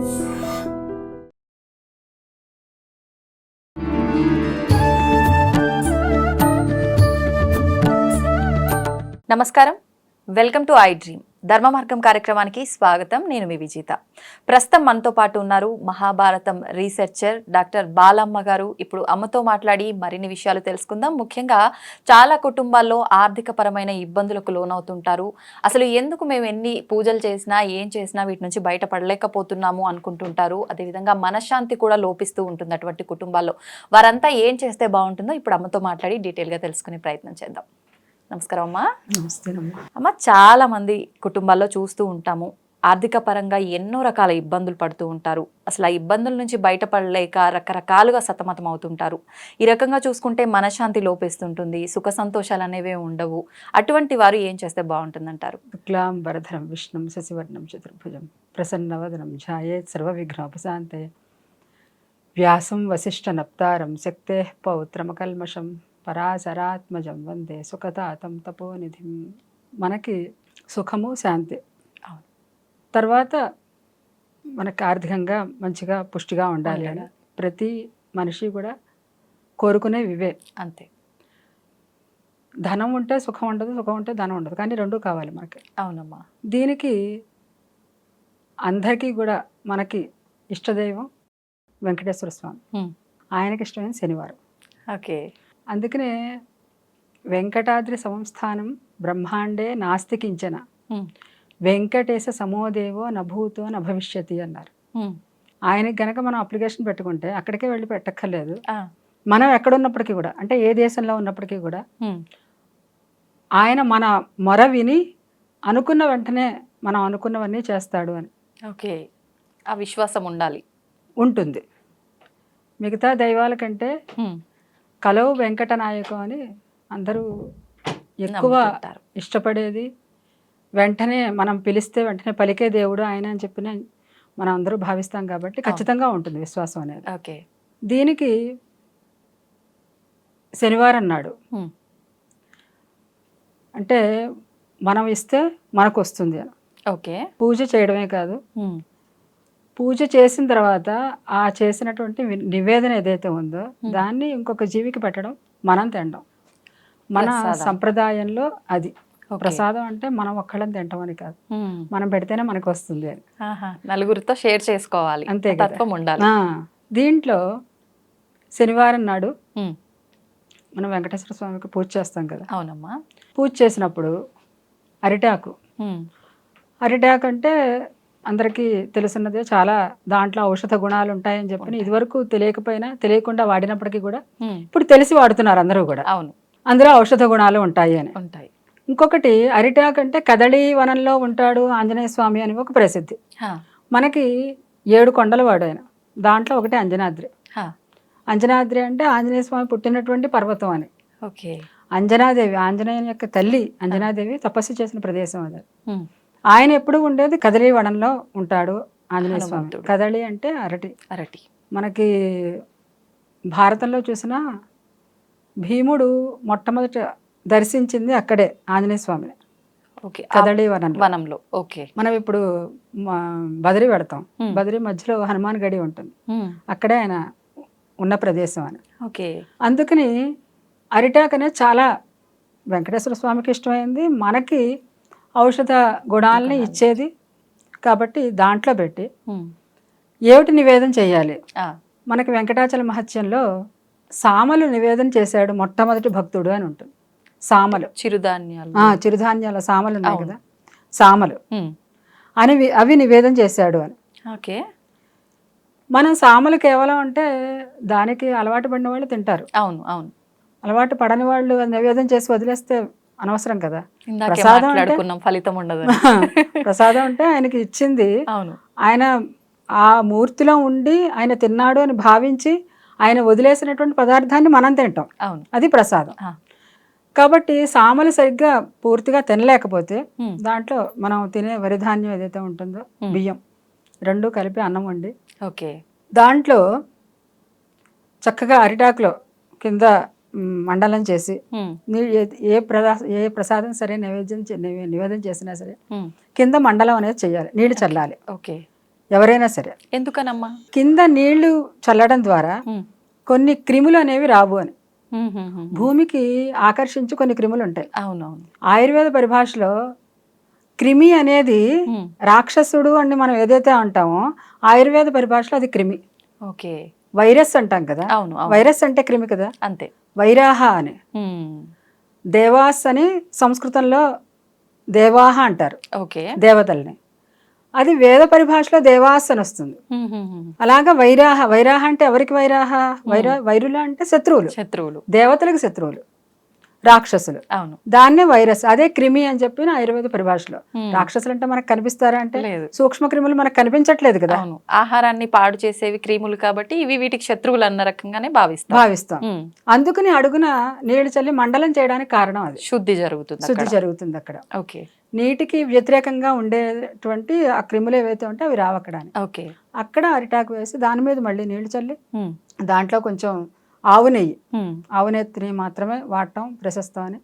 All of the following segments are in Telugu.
నమస్కారం, వెల్కమ్ టు ఐ డ్రీమ్ ధర్మ మార్గం కార్యక్రమానికి స్వాగతం. నేను మీ విజేత. ప్రస్తుతం మనతో పాటు ఉన్నారు మహాభారతం రీసెర్చర్ డాక్టర్ బాలమ్మ గారు. ఇప్పుడు అమ్మతో మాట్లాడి మరిన్ని విషయాలు తెలుసుకుందాం. ముఖ్యంగా చాలా కుటుంబాల్లో ఆర్థిక పరమైన ఇబ్బందులకు లోనవుతుంటారు. అసలు ఎందుకు మేము ఎన్ని పూజలు చేసినా ఏం చేసినా వీటి నుంచి బయటపడలేకపోతున్నాము అనుకుంటుంటారు. అదేవిధంగా మనశ్శాంతి కూడా లోపిస్తూ ఉంటుంది అటువంటి కుటుంబాల్లో. వారంతా ఏం చేస్తే బాగుంటుందో ఇప్పుడు అమ్మతో మాట్లాడి డీటెయిల్గా తెలుసుకునే ప్రయత్నం చేద్దాం. నమస్కారం అమ్మా. నమస్తే అమ్మ, చాలా మంది కుటుంబాల్లో చూస్తూ ఉంటాము, ఆర్థిక పరంగా ఎన్నో రకాల ఇబ్బందులు పడుతూ ఉంటారు. అసలు ఆ ఇబ్బందుల నుంచి బయటపడలేక రకరకాలుగా సతమతం అవుతుంటారు. ఈ రకంగా చూసుకుంటే మనశ్శాంతి లోపిస్తుంటుంది, సుఖ సంతోషాలు అనేవే ఉండవు. అటువంటి వారు ఏం చేస్తే బాగుంటుందంటారు? శుక్లాంబరధరం విష్ణుం శశివర్ణం చతుర్భుజం ప్రసన్నవదనం ధ్యాయేత్ సర్వవిఘ్నోపశాంతయే వ్యాసం వసిష్ఠ నప్తారం శక్తే పౌత్రమకల్మషం పరాశరాత్మజం వందే సుఖదాతం తపోనిధిం. మనకి సుఖము శాంతి, తర్వాత మనకి ఆర్థికంగా మంచిగా పుష్టిగా ఉండాలి అని ప్రతి మనిషి కూడా కోరుకునే వివే. అంతే. ధనం ఉంటే సుఖం ఉండదు, సుఖం ఉంటే ధనం ఉండదు, కానీ రెండూ కావాలి మనకి. అవునమ్మా. దీనికి అందరికీ కూడా మనకి ఇష్టదైవం వెంకటేశ్వర స్వామి. ఆయనకి ఇష్టమైన శనివారం. ఓకే. అందుకనే వెంకటాద్రి సంస్థానం బ్రహ్మాండే నాస్తి కించన వెంకటేశ సమోదేవో నభూతో నభవిష్యతి అన్నారు. ఆయనకి గనక మనం అప్లికేషన్ పెట్టుకుంటే అక్కడికే వెళ్ళి పెట్టక్కర్లేదు. మనం ఎక్కడున్నప్పటికీ కూడా, అంటే ఏ దేశంలో ఉన్నప్పటికీ కూడా ఆయన మన మొర విని అనుకున్న వెంటనే మనం అనుకున్నవన్నీ చేస్తాడు అని. ఓకే. ఆ విశ్వాసం ఉంటుంది. మిగతా దైవాల కంటే కలవు వెంకటనాయకం అని అందరూ ఎక్కువ ఇష్టపడేది, వెంటనే మనం పిలిస్తే వెంటనే పలికే దేవుడు ఆయన అని చెప్పిన మనం అందరూ భావిస్తాం కాబట్టి ఖచ్చితంగా ఉంటుంది విశ్వాసం అనేది. ఓకే. దీనికి శనివారం నాడు అంటే మనం ఇస్తే మనకు వస్తుంది అని. ఓకే. పూజ చేయడమే కాదు, పూజ చేసిన తర్వాత ఆ చేసినటువంటి నివేదన ఏదైతే ఉందో దాన్ని ఇంకొక జీవికి పెట్టడం, మనం తినడం మన సంప్రదాయంలో. అది ప్రసాదం అంటే మనం ఒక్కళ్ళని తింటాం అని కాదు, మనం పెడితేనే మనకు వస్తుంది అని. నలుగురితో షేర్ చేసుకోవాలి, అంతే తత్వం ఉండాలి. దీంట్లో శనివారం నాడు మనం వెంకటేశ్వర స్వామికి పూజ చేస్తాం కదా. అవునమ్మా. పూజ చేసినప్పుడు అరిటాకు అంటే అందరికీ తెలుసున్నదే, చాలా దాంట్లో ఔషధ గుణాలు ఉంటాయని చెప్పి ఇదివరకు తెలియకుండా వాడినప్పటికీ కూడా ఇప్పుడు తెలిసి వాడుతున్నారు అందరూ కూడా. అవును, అందులో ఔషధ గుణాలు ఉంటాయి అని. ఉంటాయి. ఇంకొకటి అరిటాకు అంటే కదళీ వనంలో ఉంటాడు ఆంజనేయ స్వామి అని ఒక ప్రసిద్ధి. మనకి 7 కొండలు వాడు ఆయన, దాంట్లో ఒకటి అంజనాద్రి. అంజనాద్రి అంటే ఆంజనేయ స్వామి పుట్టినటువంటి పర్వతం అని. ఓకే. అంజనాదేవి, ఆంజనేయుని యొక్క తల్లి అంజనాదేవి తపస్సు చేసిన ప్రదేశం అది. ఆయన ఎప్పుడు ఉండేది కదళీ వనంలో ఉంటాడు ఆంజనేయ స్వామి. కదళి అంటే అరటి. మనకి భారతంలో చూసిన భీముడు మొట్టమొదట దర్శించింది అక్కడే ఆంజనేయ స్వామిని, కదళీ వనంలో. ఓకే. మనం ఇప్పుడు బదరి పెడతాం, బదరి మధ్యలో హనుమాన్ గడి ఉంటుంది, అక్కడే ఆయన ఉన్న ప్రదేశం అని. ఓకే. అందుకని అరిటాక్ అనేది చాలా వెంకటేశ్వర స్వామికి ఇష్టమైంది, మనకి ఔషధ గుణాలని ఇచ్చేది కాబట్టి దాంట్లో పెట్టి ఏమిటి నివేదన చేయాలి. మనకి వెంకటాచల మహత్యంలో సామలు నివేదన చేశాడు మొట్టమొదటి భక్తుడు అని ఉంటుంది. సామలు చిరుధాన్యాల సామలు ఉన్నాయి కదా, సామలు అవి నివేదన చేశాడు అని. ఓకే. మనం సామలు కేవలం అంటే దానికి అలవాటు పడిన వాళ్ళు తింటారు. అవును అవును. అలవాటు పడని వాళ్ళు నివేదన చేసి వదిలేస్తే అనవసరం కదా. ఫలితం ఉండదు. ప్రసాదం అంటే ఆయనకి ఇచ్చింది, అవును, ఆయన ఆ మూర్తిలో ఉండి ఆయన తిన్నాడు అని భావించి ఆయన వదిలేసినటువంటి పదార్థాన్ని మనం తింటాం, అది ప్రసాదం. కాబట్టి సామలు సరిగ్గా పూర్తిగా తినలేకపోతే దాంట్లో మనం తినే వరిధాన్యం ఏదైతే ఉంటుందో బియ్యం రెండు కలిపి అన్నం వండి దాంట్లో చక్కగా అరిటాకులో కింద మండలం చేసి ఏ ప్రసాదం సరే నివేదన చేసినా సరే కింద మండలం అనేది చేయాలి, నీళ్లు చల్లాలి. ఎవరైనా సరే. ఎందుకనమ్మా? కింద నీళ్లు చల్లడం ద్వారా కొన్ని క్రిములు అనేవి రావు అని. భూమికి ఆకర్షించి కొన్ని క్రిములు ఉంటాయి. అవునవును. ఆయుర్వేద పరిభాషలో క్రిమి అనేది రాక్షసుడు అని మనం ఏదైతే అంటామో ఆయుర్వేద పరిభాషలో అది క్రిమి. ఓకే. వైరస్ అంటాం కదా, అవును. వైరస్ అంటే క్రిమి కదా. అంతే. వైరాహ అని, దేవాస్ అని సంస్కృతంలో దేవాహ అంటారు. ఓకే. దేవతల్ని. అది వేద పరిభాషలో దేవాస్ అని వస్తుంది. అలాగా వైరాహ. వైరాహ అంటే ఎవరికి వైరాహ? వైరులు అంటే శత్రువులు. దేవతలకు శత్రువులు, రాక్షసులు. అవును. దాన్నే వైరస్, అదే క్రిమి అని చెప్పిన ఆయుర్వేద పరిభాషలో. రాక్షసులు అంటే మనకు కనిపిస్తారా అంటే సూక్ష్మ క్రిములు మనకు కనిపించట్లేదు కదా. ఆహారాన్ని పాడు చేసేవి క్రిములు కాబట్టి ఇవి వీటికి శత్రువులు అన్న రకంగానే భావిస్తాం. అందుకని అడుగున నీళ్లు చల్లి మండలం చేయడానికి కారణం అది. శుద్ధి జరుగుతుంది అక్కడ. ఓకే. నీటికి వ్యతిరేకంగా ఉండేటువంటి ఆ క్రిములు ఏవైతే ఉంటే అవి రావక్కడానికి. ఓకే. అక్కడ అరిటాకు వేసి దాని మీద మళ్ళీ నీళ్లు చల్లి దాంట్లో కొంచెం ఆవు నెయ్యిని మాత్రమే వాడటం ప్రశస్తం అని.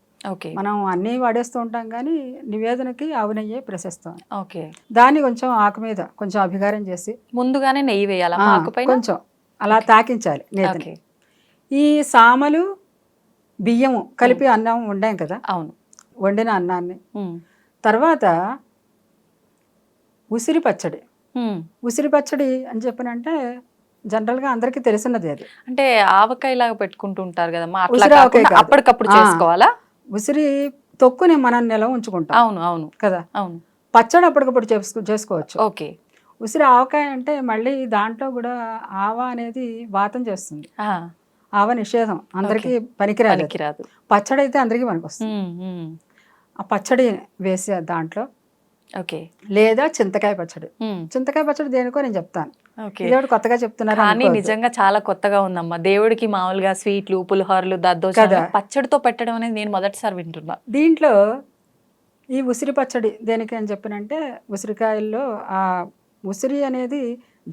మనం అన్నీ వాడేస్తూ ఉంటాం కానీ నివేదనకి ఆవు నెయ్యే ప్రశస్తం. దాన్ని కొంచెం ఆకు మీద కొంచెం అభిగారం చేసి ముందుగానే నెయ్యి వేయాలి, కొంచెం అలా తాకించాలి నేతిని. ఈ సామలు బియ్యము కలిపి అన్నం వండాం కదా, అవును, వండిన అన్నాన్ని తర్వాత ఉసిరి పచ్చడి అని చెప్పినంటే జనరల్గా అందరికీ తెలిసినది. అది అంటే ఆవకాయలాగా పెట్టుకుంటూ ఉంటారు కదా, అప్పటికప్పుడు చేసుకోవాలా? ఉసిరి తొక్కుని మనం నిలవ ఉంచుకుంటాం. అవును కదా. అవును. పచ్చడి అప్పటికప్పుడు చేసుకోవచ్చు. ఓకే. ఉసిరి ఆవకాయ అంటే మళ్ళీ దాంట్లో కూడా ఆవ అనేది వాతం చేస్తుంది. ఆవ నిషేధం, అందరికీ పనికిరాదు. పచ్చడి అయితే అందరికీ పనికి వస్తుంది. ఆ పచ్చడి వేసి దాంట్లో, ఓకే, లేదా చింతకాయ పచ్చడి దేనికో నేను చెప్తాను. దేవుడు కొత్తగా చెప్తున్నారు కానీ నిజంగా చాలా కొత్తగా ఉందమ్మా. దేవుడికి మామూలుగా స్వీట్లు, పులిహోరలు, దద్దోజనం పచ్చడితో పెట్టడం అనేది నేను మొదటిసారి వింటున్నా. దీంట్లో ఈ ఉసిరి పచ్చడి దేనికి అని చెప్పినంటే, ఉసిరికాయల్లో ఆ ఉసిరి అనేది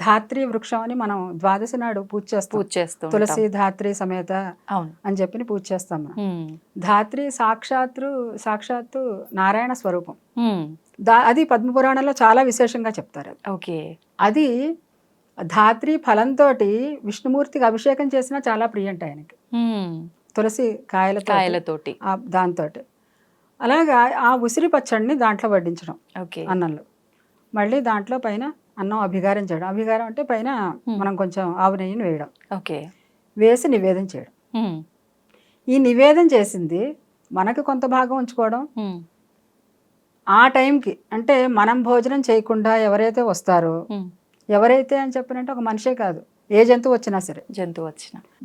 ధాత్రి వృక్షం అని మనం ద్వాదశి నాడు పూజ చేస్తాం. తులసి ధాత్రి సమేత అని చెప్పి పూజ చేస్తాం. ధాత్రి సాక్షాత్తు నారాయణ స్వరూపం. అది పద్మపురాణంలో చాలా విశేషంగా చెప్తారు. ఓకే. అది ధాత్రి ఫలంతో విష్ణుమూర్తికి అభిషేకం చేసినా చాలా ప్రియంట ఆయనకి, తులసి కాయలతోటి దాంతో. అలాగా ఆ ఉసిరి పచ్చడిని దాంట్లో వడ్డించడం అన్నంలో. మళ్ళీ దాంట్లో పైన అన్నం అభిగారం చేయడం. అభిగారం అంటే పైన మనం కొంచెం ఆవు నెయ్యిని వేయడం. ఓకే. వేసి నివేదన చేయడం. ఈ నివేదన చేసింది మనకు కొంత భాగం ఉంచుకోవడం. ఆ టైంకి అంటే మనం భోజనం చేయకుండా ఎవరైతే వస్తారో, ఎవరైతే అని చెప్పినంటే ఒక మనిషే కాదు, ఏ జంతువు వచ్చినా సరే,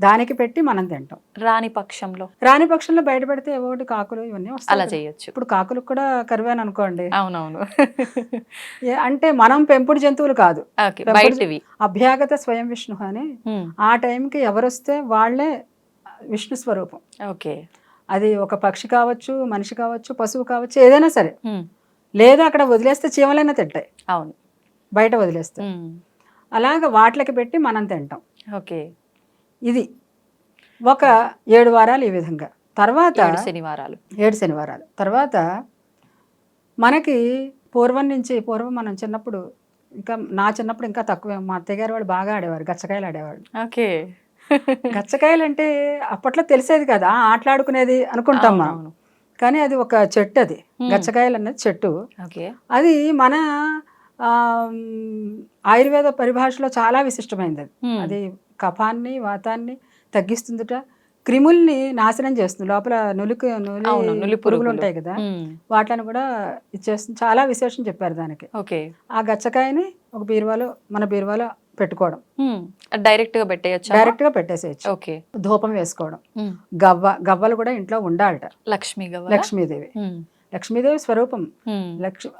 దానికి పెట్టి మనం తింటాం. రాని పక్షంలో బయట పెడితే ఏవోటి కాకులు ఇవన్నీ వస్తాయి, అలా చేయొచ్చు. ఇప్పుడు కాకులకు కూడా కరివాను అనుకోండి. అవునవును. అంటే మనం పెంపుడు జంతువులు కాదు, అభ్యాగత స్వయం విష్ణు అని. ఆ టైంకి ఎవరొస్తే వాళ్ళే విష్ణు స్వరూపం. ఓకే. అది ఒక పక్షి కావచ్చు, మనిషి కావచ్చు, పశువు కావచ్చు, ఏదైనా సరే. లేదా అక్కడ వదిలేస్తే చీమలైనా తింటాయి, అవును, బయట వదిలేస్తే. అలాగ వాటికి పెట్టి మనం తింటాం. ఓకే. ఇది ఒక 7 వారాలు ఈ విధంగా. తర్వాత 7 శనివారాలు తర్వాత మనకి పూర్వం మనం చిన్నప్పుడు, ఇంకా నా చిన్నప్పుడు ఇంకా తక్కువే, మా అత్తయ్య గారు వాళ్ళు బాగా ఆడేవారు, గచ్చకాయలు ఆడేవాళ్ళు. ఓకే. గచ్చకాయలు అంటే అప్పట్లో తెలిసేది కదా, ఆటలాడుకునేది అనుకుంటాం మనం. కానీ అది ఒక చెట్టు, అది గచ్చకాయలు అనేది చెట్టు. అది మన ఆయుర్వేద పరిభాషలో చాలా విశిష్టమైనది. అది కఫాన్ని, వాతాన్ని తగ్గిస్తుందిట, క్రిముల్ని నాశనం చేస్తుంది. లోపల నులి పురుగులు ఉంటాయి కదా, వాటిని కూడా ఇచ్చేస్తుంది. చాలా విశేషం చెప్పారు దానికి. ఆ గచ్చకాయని ఒక మన బీరువాలో పెట్టుకోవడం, డైరెక్ట్ గా పెట్టేసేయచ్చు. ధూపం వేసుకోవడం. గవ్వలు కూడా ఇంట్లో ఉండాలట. లక్ష్మీదేవి స్వరూపం.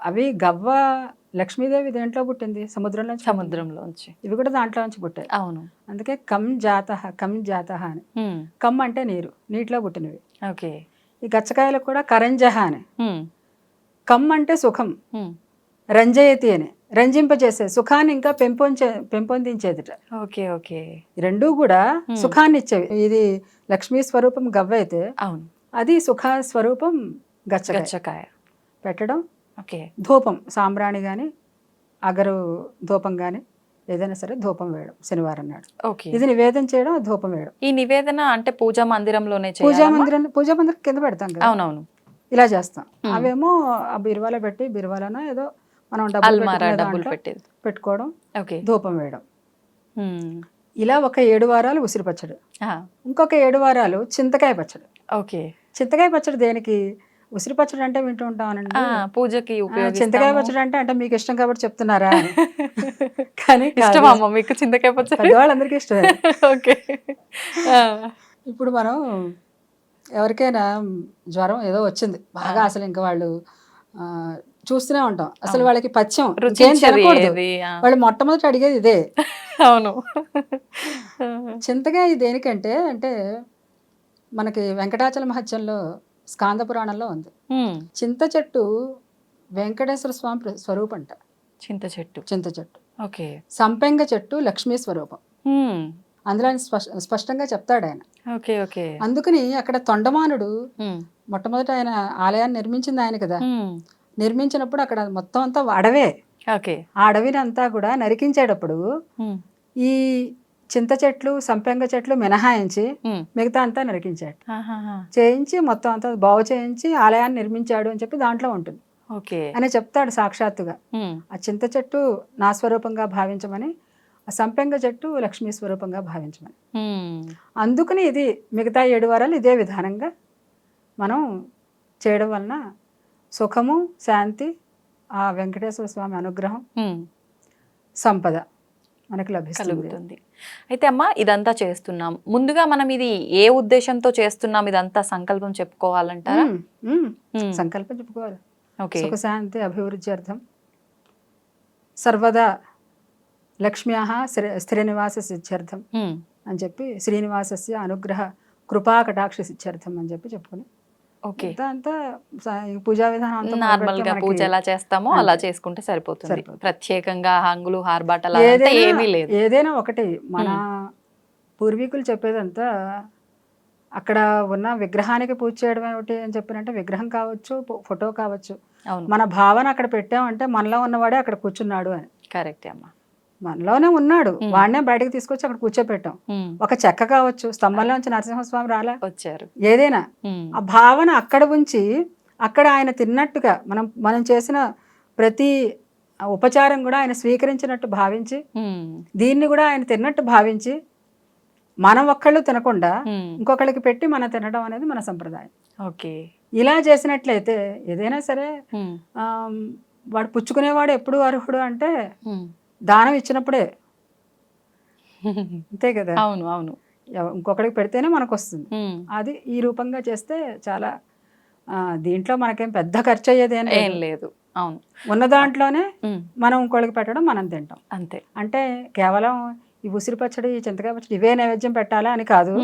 అవి లక్ష్మీదేవి దేంట్లో పుట్టింది? సముద్రంలోంచి. ఇవి కూడా దాంట్లో నుంచి పుట్టాయి. అవును. అందుకే కమ్ జాతః అని. కమ్ అంటే నీరు, నీటిలో పుట్టినవి. ఓకే. ఈ గచ్చకాయలకు కూడా కరంజహ అని. కమ్ అంటే సుఖం, రంజయతి అని, రంజింపజేసే, సుఖాన్ని ఇంకా పెంపొందించేదిట. ఓకే. ఓకే. రెండూ కూడా సుఖాన్ని ఇచ్చేవి. ఇది లక్ష్మీ స్వరూపం గవ్వ అయితే, అవును, అది సుఖ స్వరూపం గచ్చకాయ. పెట్టడం. ధూపం, సాంబ్రాణి కానీ అగరు ధూపం కానీ ఏదైనా సరే ధూపం వేయడం శనివారం నాడు. ఓకే. ఇది నివేదన చేయడం, ధూపం వేయడం. ఈ నివేదన అంటే పూజా మందిరంలోనే చేయాలా? పూజా మందిరం కింద పెడతాం కదా, అవునవును. ఇలా చేస్తాం. అవేమో ఆ బీరువాలో పెట్టి, బీరువాలోనో ఏదో మనం డబ్బులు పెట్టేది పెట్టుకోవడం, ఓకే. ధూపం వేయడం. ఇలా ఒక 7 వారాలు ఉసిరి పచ్చడి, ఇంకొక 7 వారాలు చింతకాయ పచ్చడి. ఓకే. చింతకాయ పచ్చడి దేనికి? ఉసిరి పచ్చడి అంటే వింటూ ఉంటామనండి, పూజకి చింతకాయ పచ్చడి అంటే మీకు ఇష్టం కాబట్టి చెప్తున్నారా అని. కానీ ఇష్టమమ్మ మీకు చింతకాయ పచ్చడి? పెద్దవాళ్ళందరికీ ఇష్టమే. ఓకే. ఇప్పుడు మనం ఎవరికైనా జ్వరం ఏదో వచ్చింది బాగా, అసలు ఇంకా వాళ్ళు చూస్తూనే ఉంటాం, అసలు వాళ్ళకి పచ్చం ఇంకేం తినకూడదు, వాళ్ళు మొట్టమొదటి అడిగేది ఇదే. అవును. చింతకాయ దేనికంటే అంటే మనకి వెంకటాచల మహత్యంలో స్కాంద పురాణంలో ఉంది, చింత చెట్టు వెంకటేశ్వర స్వామి స్వరూపం అంట. చింత చెట్టు ఓకే. సంపెంగ చెట్టు లక్ష్మీ స్వరూపం. అందులో ఆయన స్పష్టంగా చెప్తాడు ఆయన. ఓకే. ఓకే. అందుకని అక్కడ తొండమానుడు మొట్టమొదట ఆయన ఆలయాన్ని నిర్మించింది ఆయన కదా, నిర్మించినప్పుడు అక్కడ మొత్తం అంతా అడవే. ఆ అడవిని అంతా కూడా నరికించేటప్పుడు ఈ చింత చెట్లు, సంపెంగ చెట్లు మినహాయించి మిగతా అంతా నరికించాడు, చేయించి మొత్తం అంతా బాగు చేయించి ఆలయాన్ని నిర్మించాడు అని చెప్పి దాంట్లో ఉంటుంది అని చెప్తాడు సాక్షాత్తుగా. ఆ చింత చెట్టు నా స్వరూపంగా భావించమని, ఆ సంపెంగ చెట్టు లక్ష్మీ స్వరూపంగా భావించమని. అందుకని ఇది మిగతా 7 వారాలు ఇదే విధానంగా మనం చేయడం వలన సుఖము, శాంతి, ఆ వెంకటేశ్వర స్వామి అనుగ్రహం, సంపద మనకు లభిస్తుంది. అయితే అమ్మ ఇదంతా చేస్తున్నాం, ముందుగా మనం ఇది ఏ ఉద్దేశంతో చేస్తున్నాం, ఇదంతా సంకల్పం చెప్పుకోవాలంటారా? సంకల్పం చెప్పుకోవాలి. సుఖ శాంతి అభివృద్ధి అర్థం సర్వదా లక్ష్మ్యాః స్థిర నివాస సిద్ధ్యర్థం అని చెప్పి, శ్రీనివాసస్య అనుగ్రహ కృపా కటాక్ష సిద్ధ్యర్థం అని చెప్పి చెప్పుకుని అంతా పూజా విధానం నార్మల్ గా పూజ ఎలా చేస్తామో అలా చేసుకుంటే సరిపోతుంది. ప్రత్యేకంగా హంగులు హార్బాటలు ఏమీ లేదు. ఏదైనా ఒకటి మన పూర్వీకులు చెప్పేదంతా అక్కడ ఉన్న విగ్రహానికి పూజ చేయడం ఏమిటి అని చెప్పినంటే, విగ్రహం కావచ్చు, ఫోటో కావచ్చు, మన భావన అక్కడ పెట్టామంటే మనలో ఉన్నవాడే అక్కడ కూర్చున్నాడు అని. కరెక్ట్ అమ్మా, మనలోనే ఉన్నాడు, వాడినే బయటకు తీసుకొచ్చి అక్కడ కూర్చోపెట్టాం. ఒక చెక్క కావచ్చు, స్తంభంలోంచి నరసింహస్వామి రాలా వచ్చారు, ఏదైనా ఆ భావన అక్కడ ఉంచి, అక్కడ ఆయన తిన్నట్టుగా మనం చేసిన ప్రతి ఉపచారం కూడా ఆయన స్వీకరించినట్టు భావించి, దీన్ని కూడా ఆయన తిన్నట్టు భావించి, మనం ఒక్కళ్ళు తినకుండా ఇంకొకళ్ళకి పెట్టి మనం తినడం అనేది మన సంప్రదాయం. ఓకే. ఇలా చేసినట్లయితే ఏదైనా సరే వాడు పుచ్చుకునేవాడు ఎప్పుడు అర్హుడు అంటే దానం ఇచ్చినప్పుడే, అంతే కదా. అవును అవును. ఇంకొకరికి పెడితేనే మనకు వస్తుంది. అది ఈ రూపంగా చేస్తే చాలా, దీంట్లో మనకేం పెద్ద ఖర్చు అయ్యేది ఏం లేదు. అవును, ఉన్న దాంట్లోనే మనం ఇంకోళ్ళకి పెట్టడం, మనం తింటాం అంతే. అంటే కేవలం ఈ ఉసిరి పచ్చడి, ఈ చింతకాయ పచ్చడి ఇవే నైవేద్యం పెట్టాలా అని కాదు,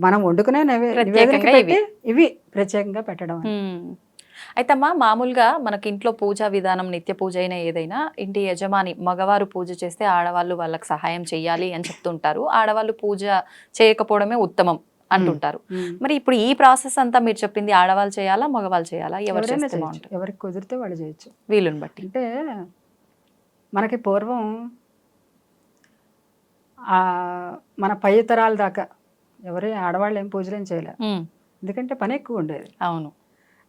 మనం వండుకునే నైవేద్యం పెట్టి ఇవి ప్రత్యేకంగా పెట్టడం. అయితే అమ్మా, మామూలుగా మనకి ఇంట్లో పూజా విధానం, నిత్య పూజ అయినా ఏదైనా, ఇంటి యజమాని మగవారు పూజ చేస్తే ఆడవాళ్ళు వాళ్ళకి సహాయం చెయ్యాలి అని చెప్తుంటారు, ఆడవాళ్ళు పూజ చేయకపోవడమే ఉత్తమం అంటుంటారు. మరి ఇప్పుడు ఈ ప్రాసెస్ అంతా మీరు చెప్పింది ఆడవాళ్ళు చేయాలా, మగవాళ్ళు చేయాలా? ఎవరికి కుదిరితే వాళ్ళు చేయొచ్చు, వీలుని బట్టి. అంటే మనకి పూర్వం మన పై తరాల దాకా ఎవరే ఆడవాళ్ళు ఏం పూజలు ఏం చేయలే, ఎందుకంటే పని ఎక్కువ ఉండేది. అవును,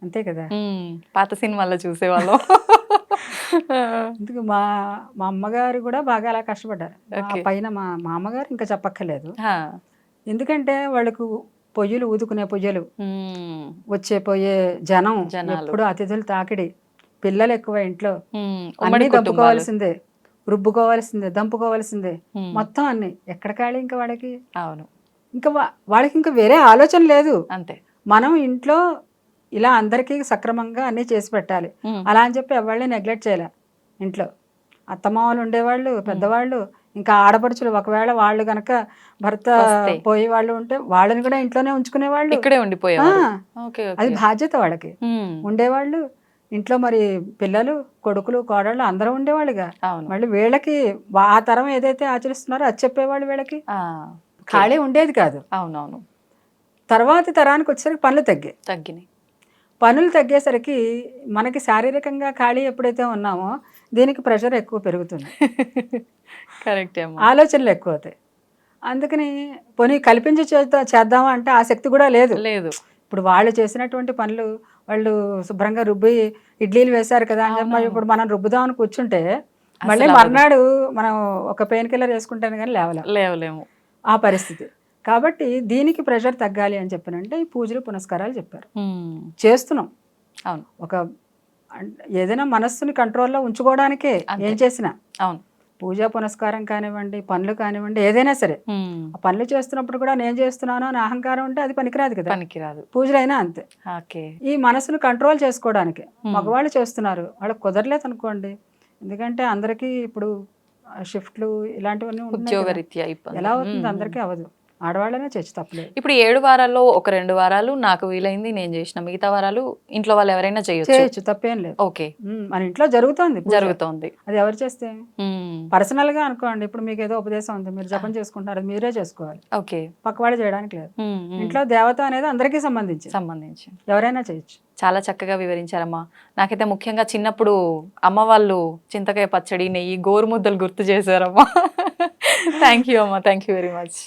అంతే కదా. పాత సినిమాల్లో చూసేవాళ్ళం. అందుకు మా అమ్మగారు కూడా బాగా అలా కష్టపడ్డారు. పైన మా అమ్మగారు ఇంకా చెప్పక్కర్లేదు, ఎందుకంటే వాళ్ళకు పొయ్యిలు, ఊదుకునే పొయ్యలు, వచ్చే పోయే జనం, ఎప్పుడు అతిథులు తాకిడి, పిల్లలు ఎక్కువ ఇంట్లో, అన్ని దంపుకోవాల్సిందే, రుబ్బుకోవాల్సిందే, దంపుకోవాల్సిందే, మొత్తం అన్ని ఎక్కడ ఖాళీ ఇంకా వాళ్ళకి. అవును, ఇంకా వాళ్ళకి ఇంకా వేరే ఆలోచన లేదు. అంతే, మనం ఇంట్లో ఇలా అందరికీ సక్రమంగా అన్నీ చేసి పెట్టాలి, అలా అని చెప్పి ఎవరిని నెగ్లెక్ట్ చేయలే. ఇంట్లో అత్తమామలు ఉండేవాళ్ళు, పెద్దవాళ్ళు, ఇంకా ఆడపడుచులు, ఒకవేళ వాళ్ళు గనక భర్త పోయే వాళ్ళు ఉంటే వాళ్ళని కూడా ఇంట్లోనే ఉంచుకునేవాళ్ళు, ఇక్కడే ఉండిపోయేవారు. అది బాధ్యత వాళ్ళకి ఉండేవాళ్ళు. ఇంట్లో మరి పిల్లలు, కొడుకులు, కోడళ్ళు అందరూ ఉండేవాళ్ళుగా. మళ్ళీ వీళ్ళకి ఆ తరం ఏదైతే ఆచరిస్తున్నారో అది చెప్పేవాళ్ళు, వీళ్ళకి ఖాళీ ఉండేది కాదు. అవునవును. తర్వాత తరానికి వచ్చేసరికి పనులు తగ్గినాయి. పనులు తగ్గేసరికి మనకి శారీరకంగా ఖాళీ ఎప్పుడైతే ఉన్నామో దీనికి ప్రెషర్ ఎక్కువ పెరుగుతుంది, కరెక్ట్ ఆలోచనలు ఎక్కువ అవుతాయి. అందుకని పోనీ కల్పించి చేద్దామా అంటే ఆ శక్తి కూడా లేదు. లేదు. ఇప్పుడు వాళ్ళు చేసినటువంటి పనులు వాళ్ళు శుభ్రంగా రుబ్బి ఇడ్లీలు వేశారు కదా అని చెప్పి ఇప్పుడు మనం రుబ్బుదామని కూర్చుంటే మళ్ళీ మర్నాడు మనం ఒక పెయిన్ కిల్లర్ వేసుకుంటాను కానీ లేవలేము ఆ పరిస్థితి. కాబట్టి దీనికి ప్రెషర్ తగ్గాలి అని చెప్పినంటే ఈ పూజలు పునస్కారాలు చెప్పారు. చేస్తున్నాం. అవును. ఒక ఏదైనా మనస్సుని కంట్రోల్లో ఉంచుకోవడానికే ఏం చేసినా. అవును. పూజా పునస్కారం కానివ్వండి, పనులు కానివ్వండి, ఏదైనా సరే ఆ పనులు చేస్తున్నప్పుడు కూడా నేను చేస్తున్నాను అని అహంకారం ఉంటే అది పనికిరాదు కదా. పనికిరాదు. పూజలైనా అంతే. ఈ మనసును కంట్రోల్ చేసుకోవడానికి మగవాళ్ళు చేస్తున్నారు, వాళ్ళకి కుదరలేదు అనుకోండి. ఎందుకంటే అందరికీ ఇప్పుడు షిఫ్ట్లు ఇలాంటివన్నీ ఉద్యోగరీత్యా ఎలా అవుతుంది, అందరికీ అవ్వదు. ఆడవాళ్ళనే చేయొచ్చు, తప్పలేదు. ఇప్పుడు 7 వారాల్లో ఒక 2 వారాలు నాకు వీలైంది నేను చేసిన, మిగతా వారాలు ఇంట్లో వాళ్ళు ఎవరైనా చేయొచ్చు, తప్పేం లేదు. ఓకే. మన ఇంట్లో జరుగుతోంది. అది ఎవరు చేస్తే పర్సనల్ గా అనుకోండి. ఇప్పుడు మీకు ఏదో ఉపదేశం ఉంది, మీరు జపం చేసుకుంటున్నారు, అది మీరే చేసుకోవాలి. ఓకే. పక్క వాళ్ళు చేయడానికి లేదు. ఇంట్లో దేవత అనేది అందరికీ సంబంధించి ఎవరైనా చేయొచ్చు. చాలా చక్కగా వివరించారమ్మా. నాకైతే ముఖ్యంగా చిన్నప్పుడు అమ్మ వాళ్ళు చింతకాయ పచ్చడి, నెయ్యి, గోరుముద్దలు గుర్తు చేశారమ్మా. థ్యాంక్ యూ అమ్మా, థ్యాంక్ యూ వెరీ మచ్.